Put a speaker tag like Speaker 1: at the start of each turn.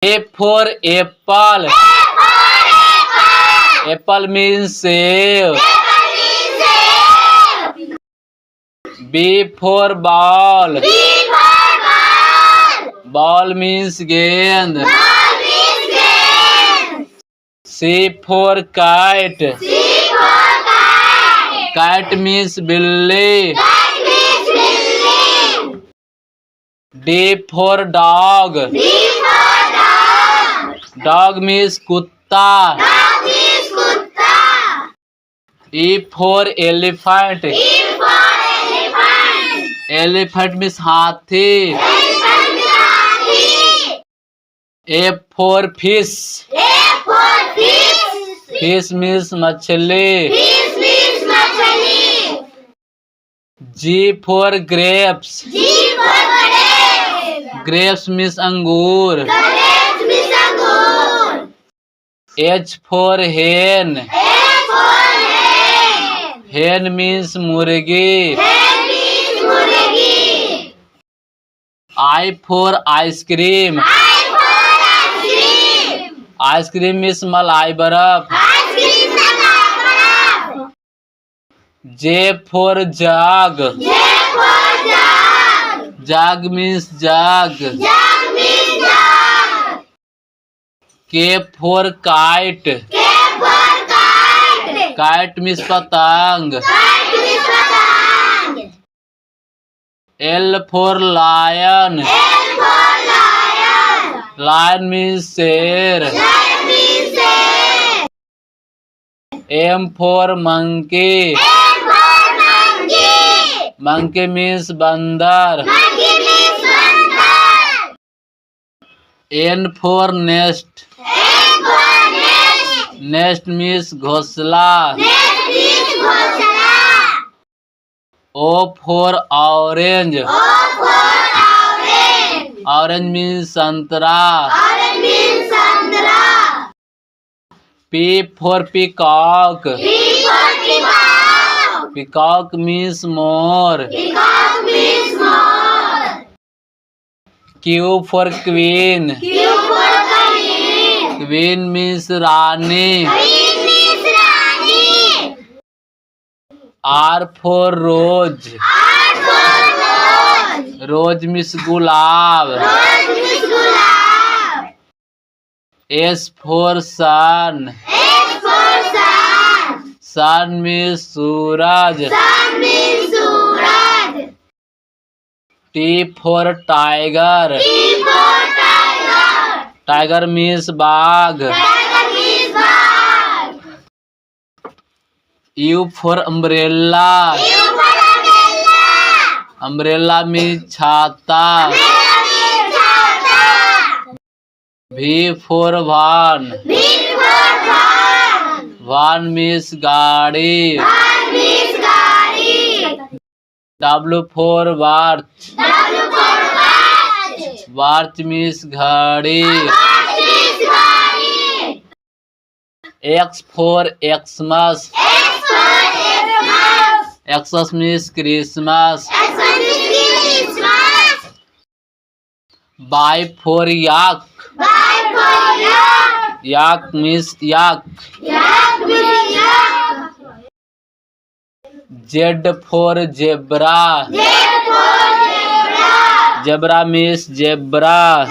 Speaker 1: A for apple. Apple means save. B for ball. Ball means gend. C for kite. Kite means billy. D for dog. Dog means kutta. E for elephant. Elephant means hathi. F for fish. Fish means machli. G for grapes. Grapes means angur. H for hen. Hen means murgi. I for ice cream. Ice cream means malai baraf. J for jug. Jug means jug. K for kite. Kite means patang. L for lion. Lion means sher. M for monkey. Monkey means bandar. N for nest. Nest means घोंसला. O for orange. Orange means संतरा. P for peacock. Peacock means more. Q for queen. Queen means Rani. R for rose. Rose means gulab. S for sun. Sun means suraj. T for tiger. Tiger means bagh. U for umbrella. Umbrella means छाता. V for van. Van means गाड़ी. W for watch. Watch means घड़ी. X for Xmas. Xmas means Christmas. Y for yak. Yak means yak. Z for zebra. Zebra means zebra.